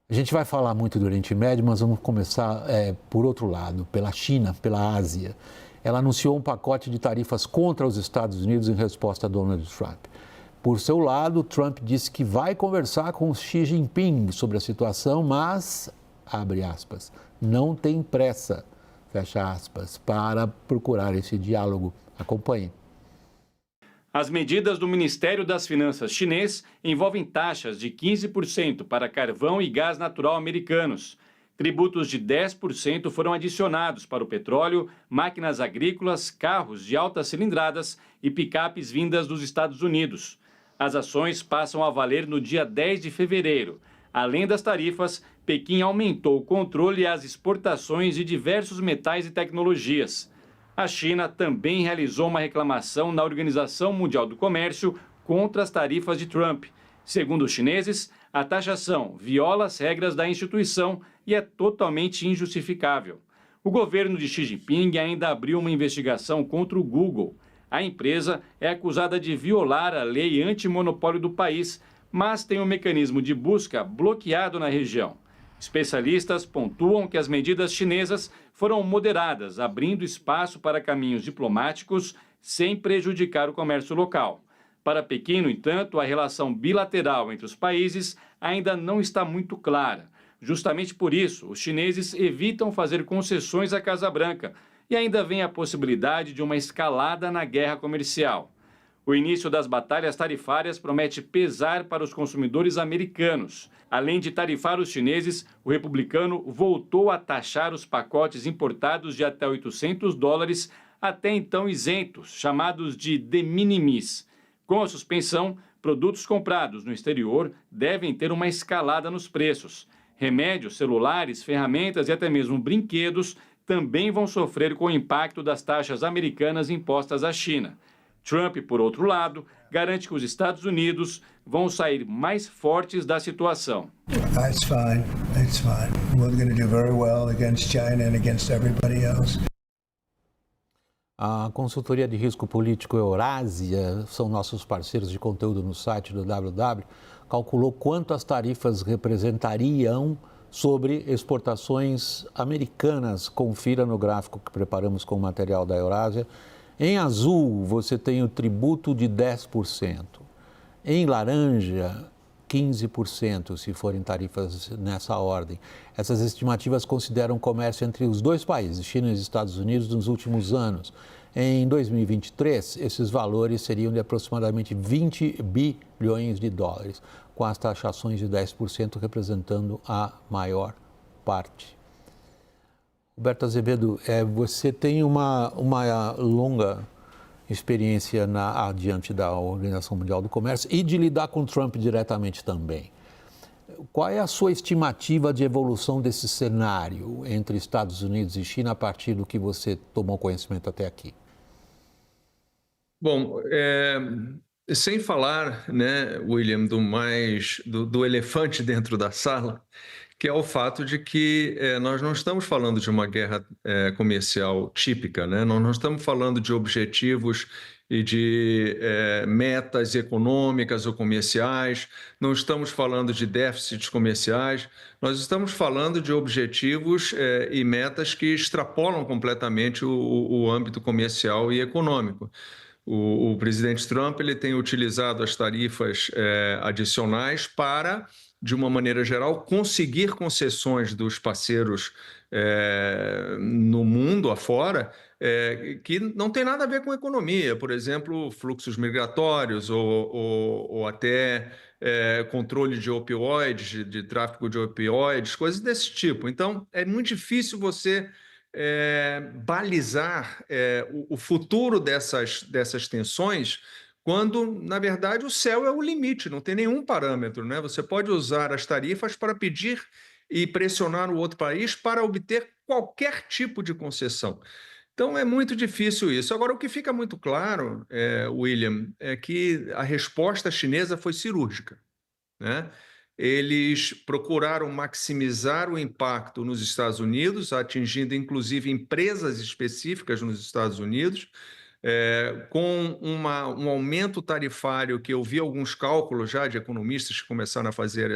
A gente vai falar muito do Oriente Médio, mas vamos começar por outro lado, pela China, pela Ásia. Ela anunciou um pacote de tarifas contra os Estados Unidos em resposta a Donald Trump. Por seu lado, Trump disse que vai conversar com Xi Jinping sobre a situação, mas, abre aspas, não tem pressa, fecha aspas, para procurar esse diálogo. Acompanhe. As medidas do Ministério das Finanças chinês envolvem taxas de 15% para carvão e gás natural americanos. Tributos de 10% foram adicionados para o petróleo, máquinas agrícolas, carros de altas cilindradas e picapes vindas dos Estados Unidos. As ações passam a valer no dia 10 de fevereiro. Além das tarifas, Pequim aumentou o controle às exportações de diversos metais e tecnologias. A China também realizou uma reclamação na Organização Mundial do Comércio contra as tarifas de Trump. Segundo os chineses, a taxação viola as regras da instituição e é totalmente injustificável. O governo de Xi Jinping ainda abriu uma investigação contra o Google. A empresa é acusada de violar a lei antimonopólio do país, mas tem um mecanismo de busca bloqueado na região. Especialistas pontuam que as medidas chinesas foram moderadas, abrindo espaço para caminhos diplomáticos sem prejudicar o comércio local. Para Pequim, no entanto, a relação bilateral entre os países ainda não está muito clara. Justamente por isso, os chineses evitam fazer concessões à Casa Branca e ainda vem a possibilidade de uma escalada na guerra comercial. O início das batalhas tarifárias promete pesar para os consumidores americanos. Além de tarifar os chineses, o republicano voltou a taxar os pacotes importados de até $800, até então isentos, chamados de de minimis. Com a suspensão, produtos comprados no exterior devem ter uma escalada nos preços. Remédios, celulares, ferramentas e até mesmo brinquedos também vão sofrer com o impacto das taxas americanas impostas à China. Trump, por outro lado, garante que os Estados Unidos vão sair mais fortes da situação. It's fine. It's fine. We're going to do very well against China and against everybody else. A consultoria de risco político Eurásia, são nossos parceiros de conteúdo no site do WW, calculou quanto as tarifas representariam sobre exportações americanas. Confira no gráfico que preparamos com o material da Eurásia. Em azul, você tem o tributo de 10%. Em laranja, 15%, se forem tarifas nessa ordem. Essas estimativas consideram o comércio entre os dois países, China e Estados Unidos, nos últimos anos. Em 2023, esses valores seriam de aproximadamente 20 bilhões de dólares, com as taxações de 10% representando a maior parte. Roberto Azevedo, você tem uma longa experiência diante da Organização Mundial do Comércio e de lidar com Trump diretamente também. Qual é a sua estimativa de evolução desse cenário entre Estados Unidos e China a partir do que você tomou conhecimento até aqui? Bom, sem falar, né, William, do elefante dentro da sala, que é o fato de que nós não estamos falando de uma guerra comercial típica, né? Nós não estamos falando de objetivos e de metas econômicas ou comerciais, não estamos falando de déficits comerciais, nós estamos falando de objetivos e metas que extrapolam completamente o âmbito comercial e econômico. O presidente Trump ele tem utilizado as tarifas adicionais para, de uma maneira geral, conseguir concessões dos parceiros no mundo afora que não tem nada a ver com economia, por exemplo, fluxos migratórios ou até controle de opioides, de tráfico de opioides, coisas desse tipo. Então, é muito difícil você balizar o futuro dessas tensões quando, na verdade, o céu é o limite, não tem nenhum parâmetro, né? Você pode usar as tarifas para pedir e pressionar o outro país para obter qualquer tipo de concessão. Então, é muito difícil isso. Agora, o que fica muito claro, William, é que a resposta chinesa foi cirúrgica, né? Eles procuraram maximizar o impacto nos Estados Unidos, atingindo inclusive empresas específicas nos Estados Unidos, com um aumento tarifário, que eu vi alguns cálculos já de economistas que começaram a fazer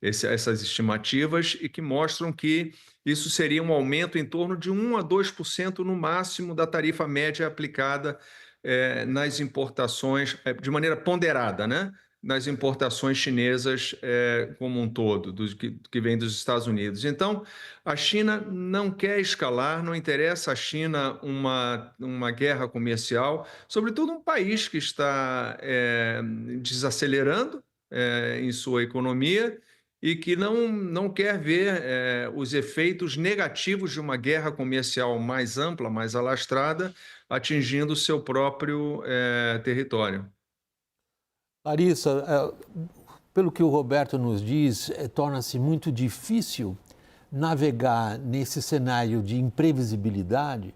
essas estimativas e que mostram que isso seria um aumento em torno de 1 a 2% no máximo da tarifa média aplicada nas importações, de maneira ponderada, né? Nas importações chinesas como um todo, que vem dos Estados Unidos. Então, a China não quer escalar, não interessa à China uma guerra comercial, sobretudo um país que está desacelerando em sua economia e que não quer ver os efeitos negativos de uma guerra comercial mais ampla, mais alastrada, atingindo o seu próprio território. Larissa, pelo que o Roberto nos diz, torna-se muito difícil navegar nesse cenário de imprevisibilidade,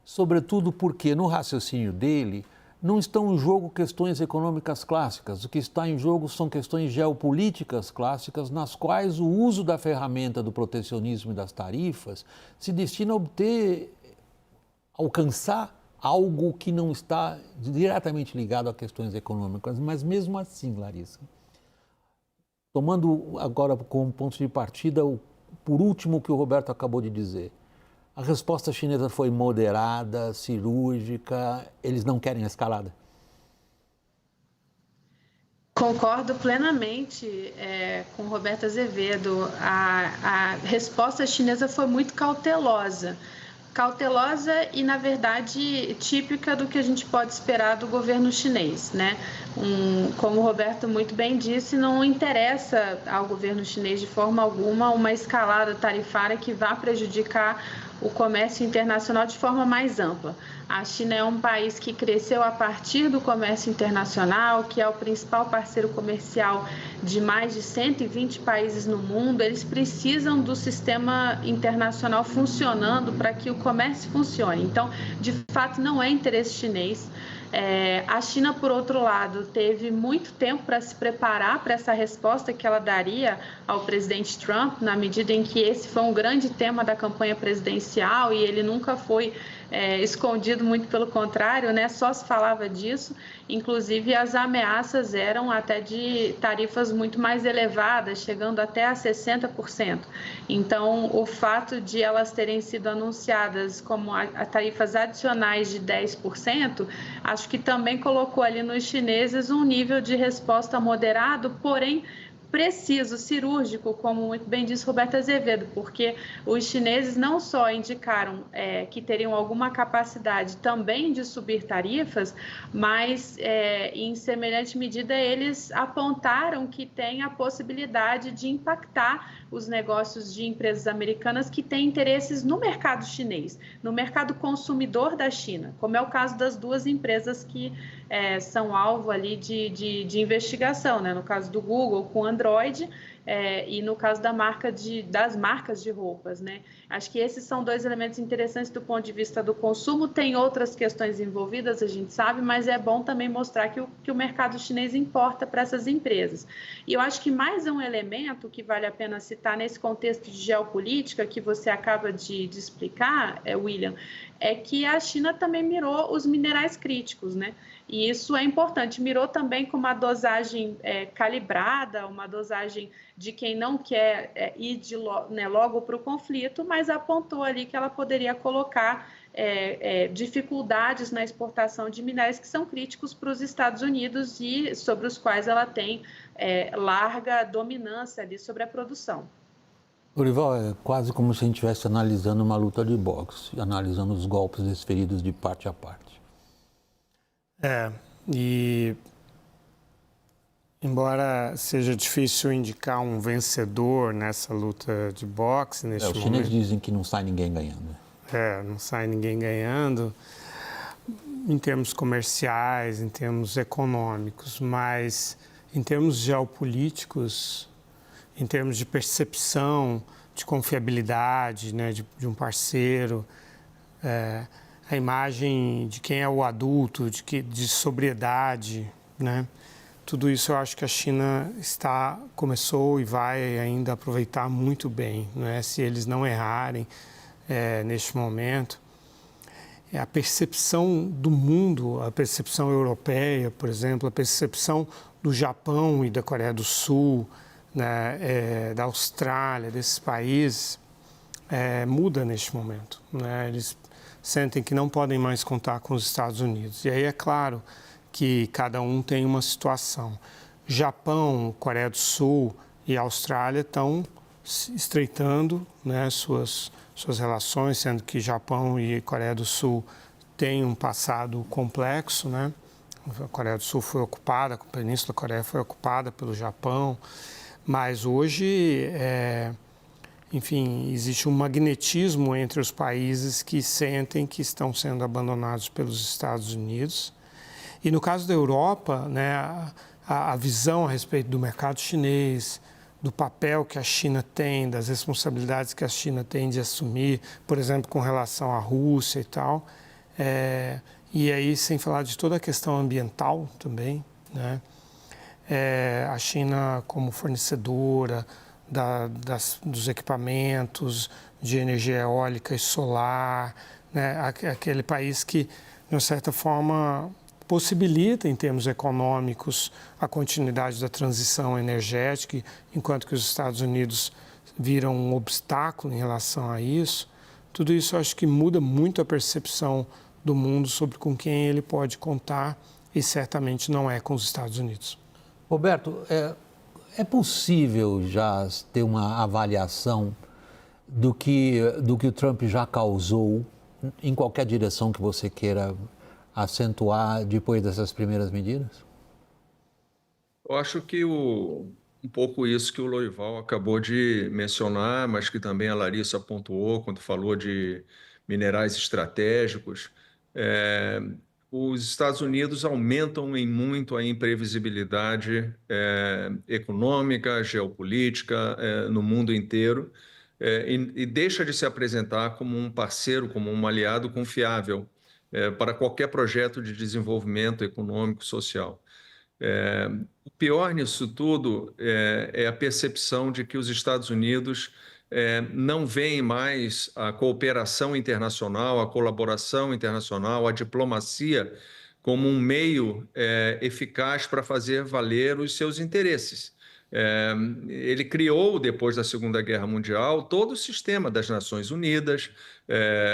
sobretudo porque no raciocínio dele não estão em jogo questões econômicas clássicas. O que está em jogo são questões geopolíticas clássicas, nas quais o uso da ferramenta do protecionismo e das tarifas se destina a alcançar algo que não está diretamente ligado a questões econômicas. Mas mesmo assim, Larissa, tomando agora como ponto de partida, por último, o que o Roberto acabou de dizer, a resposta chinesa foi moderada, cirúrgica, eles não querem a escalada? Concordo plenamente com o Roberto Azevedo. A resposta chinesa foi muito cautelosa e, na verdade, típica do que a gente pode esperar do governo chinês, né? Como o Roberto muito bem disse, não interessa ao governo chinês de forma alguma uma escalada tarifária que vá prejudicar o comércio internacional de forma mais ampla. A China é um país que cresceu a partir do comércio internacional, que é o principal parceiro comercial de mais de 120 países no mundo. Eles precisam do sistema internacional funcionando para que o comércio funcione. Então, de fato, não é interesse chinês. A China, por outro lado, teve muito tempo para se preparar para essa resposta que ela daria ao presidente Trump, na medida em que esse foi um grande tema da campanha presidencial e ele nunca foi escondido, muito pelo contrário, né? Só se falava disso. Inclusive, as ameaças eram até de tarifas muito mais elevadas, chegando até a 60%. Então, o fato de elas terem sido anunciadas como a tarifas adicionais de 10%, acho que também colocou ali nos chineses um nível de resposta moderado, porém preciso, cirúrgico, como muito bem disse Roberto Azevedo, porque os chineses não só indicaram que teriam alguma capacidade também de subir tarifas, mas em semelhante medida eles apontaram que tem a possibilidade de impactar os negócios de empresas americanas que têm interesses no mercado chinês, no mercado consumidor da China, como é o caso das duas empresas que são alvo ali de investigação, né? No caso do Google com Android e no caso das marcas de roupas, né? Acho que esses são dois elementos interessantes do ponto de vista do consumo. Tem outras questões envolvidas, a gente sabe, mas é bom também mostrar que o mercado chinês importa para essas empresas. E eu acho que mais um elemento que vale a pena citar nesse contexto de geopolítica que você acaba de explicar, William, é que a China também mirou os minerais críticos, né? E isso é importante. Mirou também com uma dosagem calibrada, uma dosagem de quem não quer ir logo para o conflito, mas apontou ali que ela poderia colocar dificuldades na exportação de minerais que são críticos para os Estados Unidos e sobre os quais ela tem larga dominância ali sobre a produção. Lourival, é quase como se a gente estivesse analisando uma luta de boxe, analisando os golpes desferidos de parte a parte. E embora seja difícil indicar um vencedor nessa luta de boxe neste momento... Os chineses dizem que não sai ninguém ganhando. Não sai ninguém ganhando em termos comerciais, em termos econômicos, mas em termos geopolíticos, em termos de percepção, de confiabilidade, né, de um parceiro, a imagem de quem é o adulto, de sobriedade, né? Tudo isso eu acho que a China começou e vai ainda aproveitar muito bem, né? Se eles não errarem neste momento. a percepção do mundo, a percepção europeia, por exemplo, a percepção do Japão e da Coreia do Sul, né, da Austrália, desses países, muda neste momento, né? Eles sentem que não podem mais contar com os Estados Unidos. E aí é claro que cada um tem uma situação. Japão, Coreia do Sul e Austrália estão estreitando, né, suas relações, sendo que Japão e Coreia do Sul têm um passado complexo, né? A Coreia do Sul foi ocupada, a Península Coreia foi ocupada pelo Japão, mas hoje, enfim, existe um magnetismo entre os países que sentem que estão sendo abandonados pelos Estados Unidos. E no caso da Europa, né, a visão a respeito do mercado chinês, do papel que a China tem, das responsabilidades que a China tem de assumir, por exemplo, com relação à Rússia e tal. E aí, sem falar de toda a questão ambiental também, né? A China como fornecedora dos equipamentos de energia eólica e solar, né? Aquele país que, de uma certa forma, possibilita, em termos econômicos, a continuidade da transição energética, enquanto que os Estados Unidos viram um obstáculo em relação a isso. Tudo isso eu acho que muda muito a percepção do mundo sobre com quem ele pode contar, e certamente não é com os Estados Unidos. Roberto, é possível já ter uma avaliação do que o Trump já causou, em qualquer direção que você queira acentuar depois dessas primeiras medidas? Eu acho que um pouco isso que o Lorival acabou de mencionar, mas que também a Larissa pontuou quando falou de minerais estratégicos. Os Estados Unidos aumentam em muito a imprevisibilidade econômica, geopolítica no mundo inteiro e deixa de se apresentar como um parceiro, como um aliado confiável para qualquer projeto de desenvolvimento econômico, social. O pior nisso tudo é a percepção de que os Estados Unidos não veem mais a cooperação internacional, a colaboração internacional, a diplomacia como um meio eficaz para fazer valer os seus interesses. Ele criou, depois da Segunda Guerra Mundial, todo o sistema das Nações Unidas,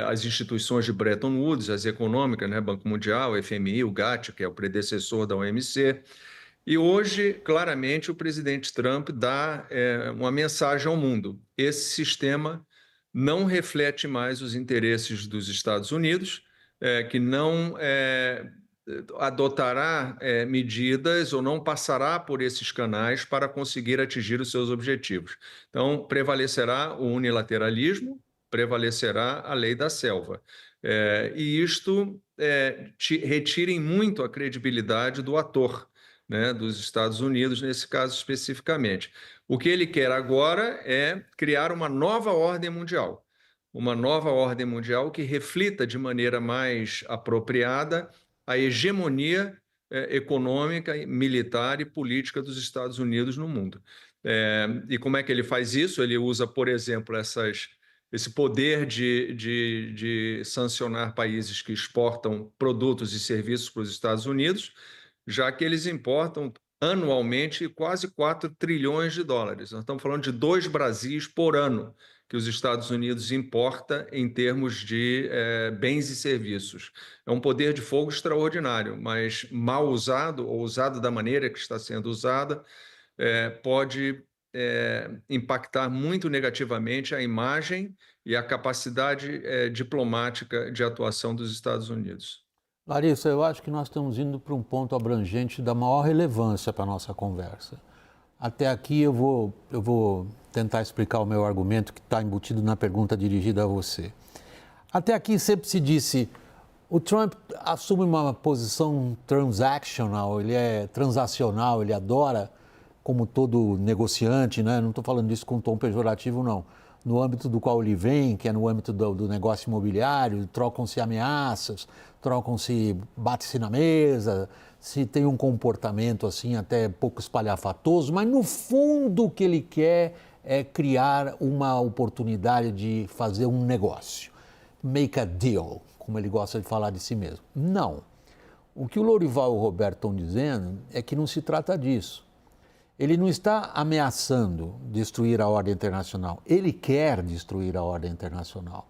as instituições de Bretton Woods, as econômicas, né, Banco Mundial, FMI, o GATT, que é o predecessor da OMC. E hoje, claramente, o presidente Trump dá uma mensagem ao mundo. Esse sistema não reflete mais os interesses dos Estados Unidos, que não adotará medidas ou não passará por esses canais para conseguir atingir os seus objetivos. Então, prevalecerá o unilateralismo, prevalecerá a lei da selva. E isto retira em muito a credibilidade do ator, né, dos Estados Unidos, nesse caso especificamente. O que ele quer agora é criar uma nova ordem mundial que reflita de maneira mais apropriada a hegemonia econômica, militar e política dos Estados Unidos no mundo. E como é que ele faz isso? Ele usa, por exemplo, esse poder de sancionar países que exportam produtos e serviços para os Estados Unidos, já que eles importam anualmente quase 4 trilhões de dólares. Nós estamos falando de 2 Brasis por ano que os Estados Unidos importa em termos de bens e serviços. É um poder de fogo extraordinário, mas mal usado, ou usado da maneira que está sendo usada, pode impactar muito negativamente a imagem e a capacidade diplomática de atuação dos Estados Unidos. Larissa, eu acho que nós estamos indo para um ponto abrangente da maior relevância para a nossa conversa. Até aqui eu vou tentar explicar o meu argumento que está embutido na pergunta dirigida a você. Até aqui sempre se disse, o Trump assume uma posição transactional, ele é transacional, ele adora, como todo negociante, né? Não estou falando isso com tom pejorativo, não. No âmbito do qual ele vem, que é no âmbito do negócio imobiliário, trocam-se ameaças, bate-se na mesa, se tem um comportamento assim até pouco espalhafatoso, mas no fundo o que ele quer é criar uma oportunidade de fazer um negócio, make a deal, como ele gosta de falar de si mesmo. Não. O que o Lourival e o Roberto estão dizendo é que não se trata disso. Ele não está ameaçando destruir a ordem internacional, ele quer destruir a ordem internacional.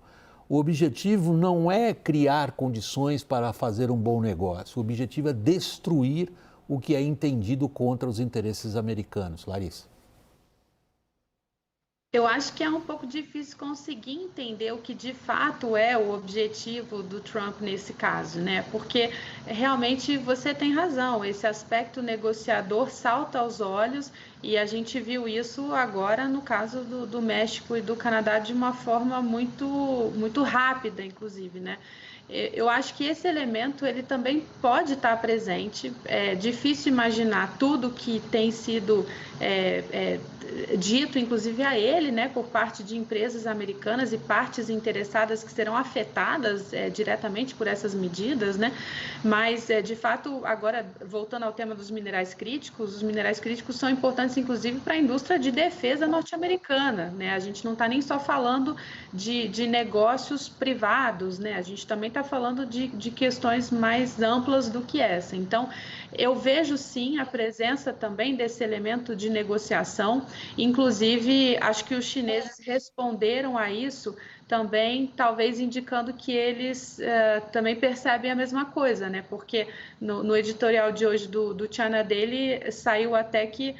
O objetivo não é criar condições para fazer um bom negócio, o objetivo é destruir o que é entendido contra os interesses americanos. Larissa. Eu acho que é um pouco difícil conseguir entender o que de fato é o objetivo do Trump nesse caso, né? Porque realmente você tem razão, esse aspecto negociador salta aos olhos e a gente viu isso agora no caso do México e do Canadá de uma forma muito rápida, inclusive, né? Eu acho que esse elemento ele também pode estar presente. É difícil imaginar tudo que tem sido dito, inclusive a ele, né, por parte de empresas americanas e partes interessadas que serão afetadas diretamente por essas medidas, né? Mas, de fato, agora, voltando ao tema dos minerais críticos, os minerais críticos são importantes, inclusive, para a indústria de defesa norte-americana, né? A gente não está nem só falando de negócios privados, né? A gente também está falando de questões mais amplas do que essa. Então, eu vejo, sim, a presença também desse elemento de negociação. Inclusive, acho que os chineses responderam a isso também, talvez indicando que eles também percebem a mesma coisa, né? Porque no editorial de hoje do China Daily saiu até que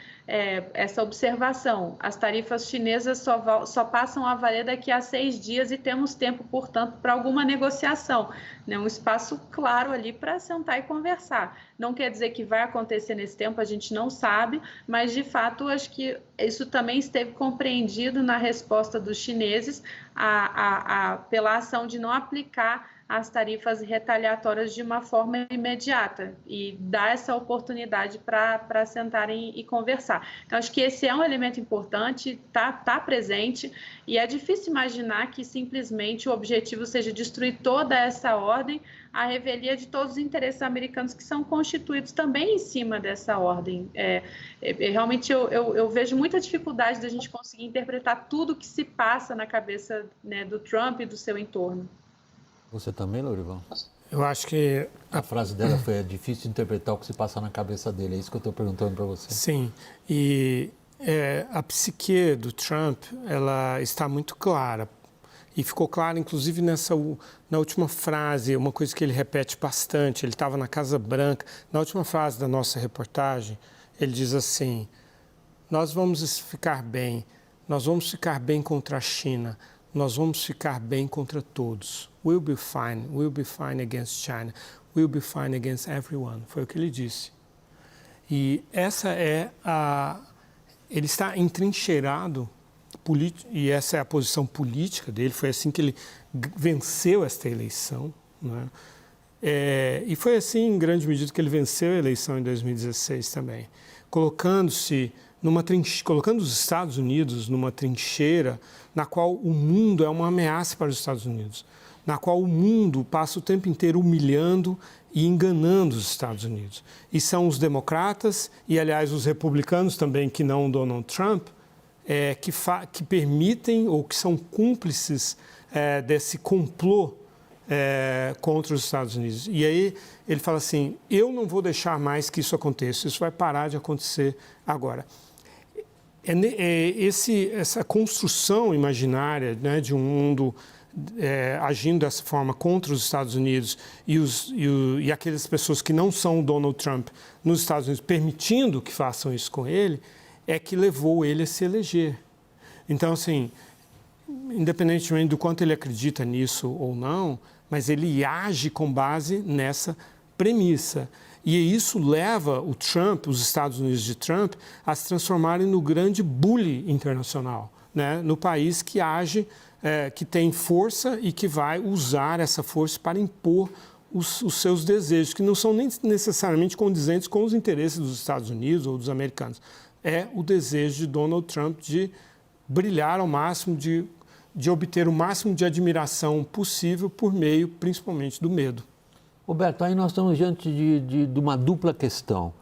essa observação, as tarifas chinesas só passam a valer daqui a 6 dias e temos tempo, portanto, para alguma negociação, né? Um espaço claro ali para sentar e conversar. Não quer dizer que vai acontecer nesse tempo, a gente não sabe, mas, de fato, acho que isso também esteve compreendido na resposta dos chineses pela ação de não aplicar as tarifas retaliatórias de uma forma imediata e dar essa oportunidade para sentarem e conversar. Então, acho que esse é um elemento importante, tá presente, e é difícil imaginar que simplesmente o objetivo seja destruir toda essa ordem, à revelia de todos os interesses americanos que são constituídos também em cima dessa ordem. Realmente, eu vejo muita dificuldade da gente conseguir interpretar tudo o que se passa na cabeça, né, do Trump e do seu entorno. Você também, Lourival? Eu acho que... A frase dela foi: é difícil interpretar o que se passa na cabeça dele. É isso que eu estou perguntando para você. Sim, e a psique do Trump, ela está muito clara. E ficou claro, inclusive, na última frase, uma coisa que ele repete bastante. Ele estava na Casa Branca. Na última frase da nossa reportagem, ele diz assim: nós vamos ficar bem contra a China, nós vamos ficar bem contra todos. We'll be fine against China, we'll be fine against everyone. Foi o que ele disse. E essa é ele está entrincheirado, e essa é a posição política dele, foi assim que ele venceu esta eleição, né? E foi assim, em grande medida, que ele venceu a eleição em 2016 também, colocando os Estados Unidos numa trincheira na qual o mundo é uma ameaça para os Estados Unidos, na qual o mundo passa o tempo inteiro humilhando e enganando os Estados Unidos. E são os democratas e, aliás, os republicanos também, que não o Donald Trump, que permitem ou que são cúmplices desse complô contra os Estados Unidos. E aí ele fala assim: eu não vou deixar mais que isso aconteça, isso vai parar de acontecer agora. Essa construção imaginária, né, de um mundo agindo dessa forma contra os Estados Unidos e aquelas pessoas que não são o Donald Trump nos Estados Unidos permitindo que façam isso com ele, é que levou ele a se eleger. Então, assim, independentemente do quanto ele acredita nisso ou não, mas ele age com base nessa premissa. E isso leva o Trump, os Estados Unidos de Trump, a se transformarem no grande bully internacional, né? No país que age, que tem força e que vai usar essa força para impor os seus desejos, que não são nem necessariamente condizentes com os interesses dos Estados Unidos ou dos americanos. É o desejo de Donald Trump de brilhar ao máximo, de obter o máximo de admiração possível por meio, principalmente, do medo. Roberto, aí nós estamos diante de uma dupla questão.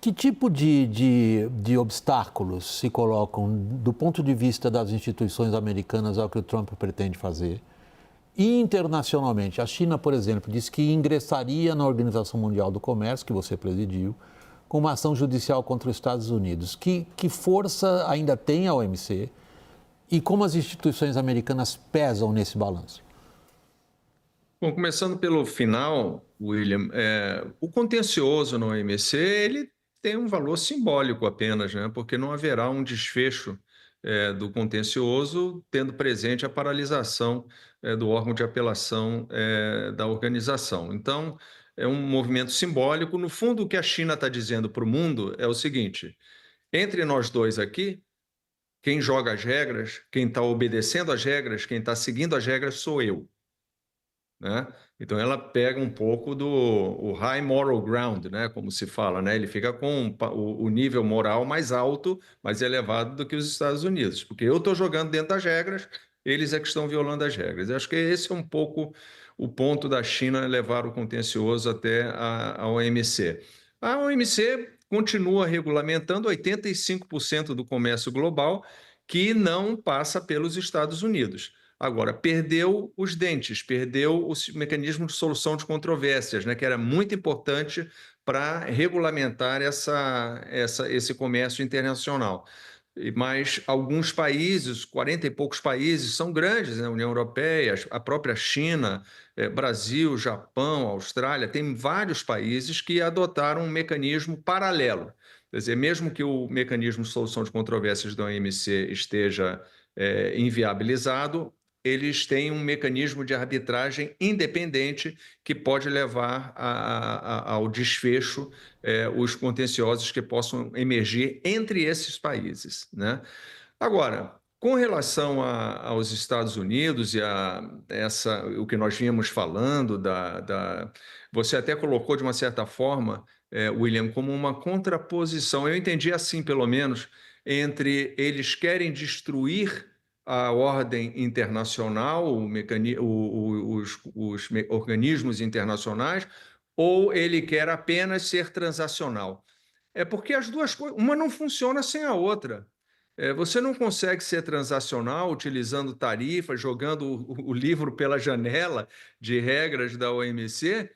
Que tipo de obstáculos se colocam do ponto de vista das instituições americanas ao que o Trump pretende fazer? E internacionalmente, a China, por exemplo, disse que ingressaria na Organização Mundial do Comércio, que você presidiu, com uma ação judicial contra os Estados Unidos. Que força ainda tem a OMC e como as instituições americanas pesam nesse balanço? Bom, começando pelo final, William, o contencioso na OMC ele tem um valor simbólico apenas, né? Porque não haverá um desfecho do contencioso tendo presente a paralisação do órgão de apelação da organização. Então, é um movimento simbólico. No fundo, o que a China está dizendo para o mundo é o seguinte: entre nós dois aqui, quem joga as regras, quem está obedecendo às regras, quem está seguindo as regras sou eu. Né? Então ela pega um pouco do high moral ground, né? Como se fala, né? Ele fica com o nível moral mais alto, mais elevado do que os Estados Unidos, porque eu estou jogando dentro das regras, eles é que estão violando as regras. Eu acho que esse é um pouco o ponto da China levar o contencioso até a OMC. A OMC continua regulamentando 85% do comércio global que não passa pelos Estados Unidos. Agora, perdeu os dentes, perdeu o mecanismo de solução de controvérsias, né, que era muito importante para regulamentar esse comércio internacional. Mas alguns países, 40 e poucos países, são grandes, né? A União Europeia, a própria China, Brasil, Japão, Austrália, tem vários países que adotaram um mecanismo paralelo. Quer dizer, mesmo que o mecanismo de solução de controvérsias da OMC esteja inviabilizado, eles têm um mecanismo de arbitragem independente que pode levar ao desfecho os contenciosos que possam emergir entre esses países, né? Agora, com relação aos Estados Unidos e o que nós vínhamos falando, você até colocou de uma certa forma, William, como uma contraposição, eu entendi assim pelo menos, entre eles querem destruir a ordem internacional, os organismos internacionais, ou ele quer apenas ser transacional. É porque as duas coisas, uma não funciona sem a outra. Você não consegue ser transacional utilizando tarifas, jogando o livro pela janela de regras da OMC.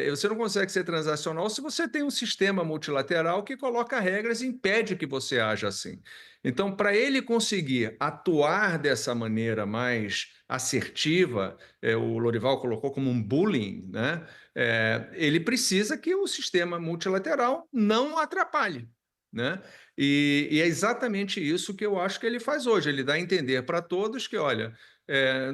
Você não consegue ser transacional se você tem um sistema multilateral que coloca regras e impede que você haja assim. Então, para ele conseguir atuar dessa maneira mais assertiva, o Lorival colocou como um bullying, né? Ele precisa que o sistema multilateral não atrapalhe, né? E é exatamente isso que eu acho que ele faz hoje. Ele dá a entender para todos que, olha,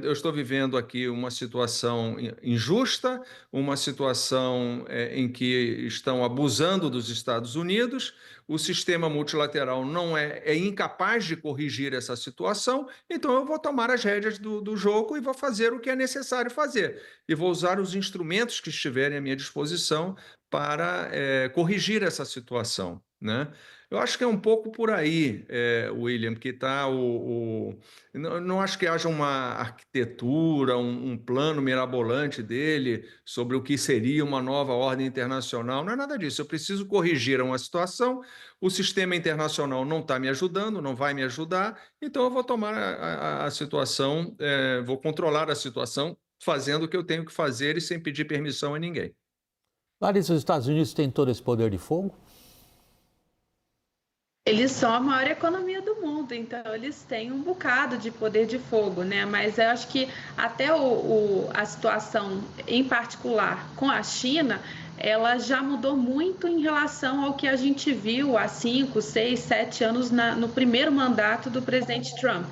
eu estou vivendo aqui uma situação injusta, uma situação em que estão abusando dos Estados Unidos, o sistema multilateral não é incapaz de corrigir essa situação, então eu vou tomar as rédeas do jogo e vou fazer o que é necessário fazer. E vou usar os instrumentos que estiverem à minha disposição para corrigir essa situação, né? Eu acho que é um pouco por aí, William, que está não acho que haja uma arquitetura, um plano mirabolante dele sobre o que seria uma nova ordem internacional. Não é nada disso. Eu preciso corrigir uma situação, o sistema internacional não está me ajudando, não vai me ajudar, então eu vou tomar a situação, vou controlar a situação, fazendo o que eu tenho que fazer e sem pedir permissão a ninguém. Larissa, os Estados Unidos têm todo esse poder de fogo? Eles são a maior economia do mundo, então eles têm um bocado de poder de fogo, né? Mas eu acho que até a situação em particular com a China, ela já mudou muito em relação ao que a gente viu há 5, 6, 7 anos no primeiro mandato do presidente Trump.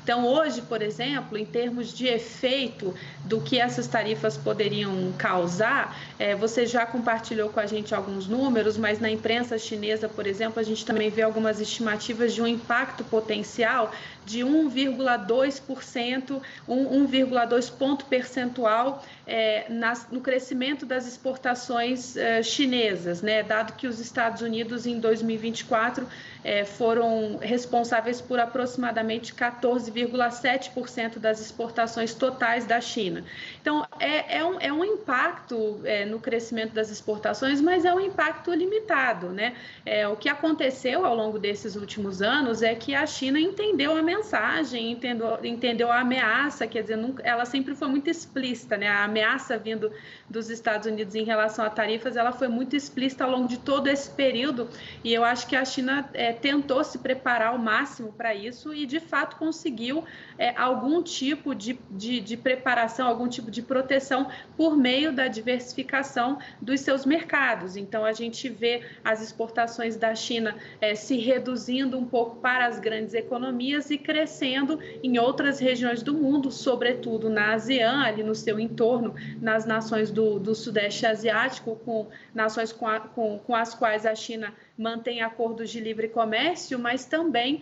Então, hoje, por exemplo, em termos de efeito do que essas tarifas poderiam causar, você já compartilhou com a gente alguns números, mas na imprensa chinesa, por exemplo, a gente também vê algumas estimativas de um impacto potencial de 1,2%, 1,2 ponto percentual no crescimento das exportações exportações chinesas, né? Dado que os Estados Unidos, em 2024, foram responsáveis por aproximadamente 14,7% das exportações totais da China. Então, é um impacto no crescimento das exportações, mas é um impacto limitado, né? O que aconteceu ao longo desses últimos anos é que a China entendeu a mensagem, entendeu a ameaça, quer dizer, ela sempre foi muito explícita, né? A ameaça vindo dos Estados Unidos em relação a tarifas, ela foi muito explícita ao longo de todo esse período, e eu acho que a China tentou se preparar ao máximo para isso e, de fato, conseguiu algum tipo de preparação, algum tipo de proteção por meio da diversificação dos seus mercados. Então, a gente vê as exportações da China se reduzindo um pouco para as grandes economias e crescendo em outras regiões do mundo, sobretudo na ASEAN, ali no seu entorno, nas nações do Sudeste Asiático, com nações com as quais a China mantém acordos de livre comércio, mas também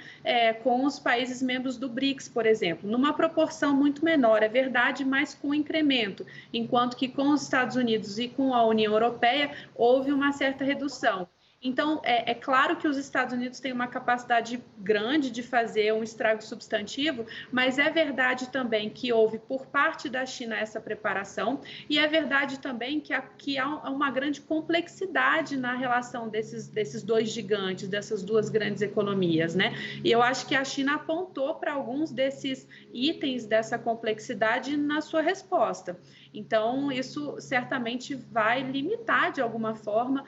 com os países membros do BRICS, por exemplo, numa proporção muito menor, é verdade, mas com incremento, enquanto que com os Estados Unidos e com a União Europeia houve uma certa redução. Então, é claro que os Estados Unidos têm uma capacidade grande de fazer um estrago substantivo, mas é verdade também que houve por parte da China essa preparação, e é verdade também que há uma grande complexidade na relação desses dois gigantes, dessas duas grandes economias, né? E eu acho que a China apontou para alguns desses itens dessa complexidade na sua resposta. Então, isso certamente vai limitar, de alguma forma,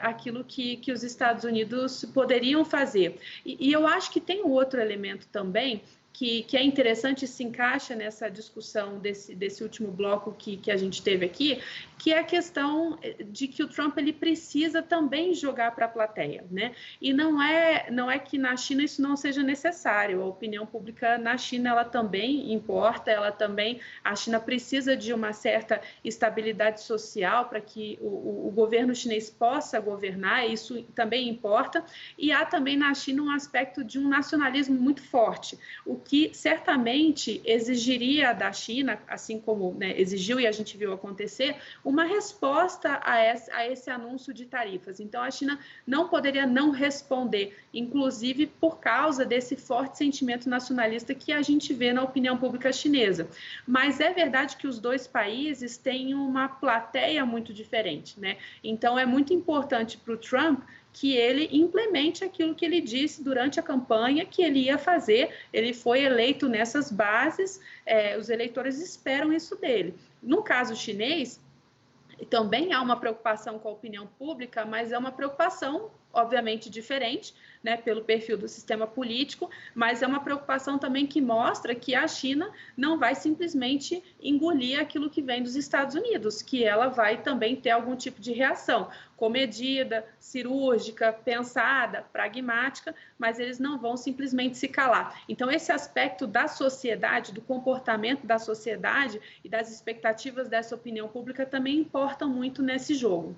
aquilo que os Estados Unidos poderiam fazer. E eu acho que tem um outro elemento também que é interessante e se encaixa nessa discussão desse último bloco que a gente teve aqui, que é a questão de que o Trump ele precisa também jogar para a plateia, né? E não é que na China isso não seja necessário. A opinião pública na China ela também importa, a China precisa de uma certa estabilidade social para que o governo chinês possa governar, isso também importa. E há também na China um aspecto de um nacionalismo muito forte, o que certamente exigiria da China, assim como, né, exigiu e a gente viu acontecer, uma resposta a esse anúncio de tarifas. Então, a China não poderia não responder, inclusive por causa desse forte sentimento nacionalista que a gente vê na opinião pública chinesa. Mas é verdade que os dois países têm uma plateia muito diferente, né? Então, é muito importante para o Trump que ele implemente aquilo que ele disse durante a campanha que ele ia fazer. Ele foi eleito nessas bases, os eleitores esperam isso dele. No caso chinês, também há uma preocupação com a opinião pública, mas é uma preocupação, obviamente, diferente, né, pelo perfil do sistema político, mas é uma preocupação também que mostra que a China não vai simplesmente engolir aquilo que vem dos Estados Unidos, que ela vai também ter algum tipo de reação, comedida, cirúrgica, pensada, pragmática, mas eles não vão simplesmente se calar. Então, esse aspecto da sociedade, do comportamento da sociedade e das expectativas dessa opinião pública também importam muito nesse jogo.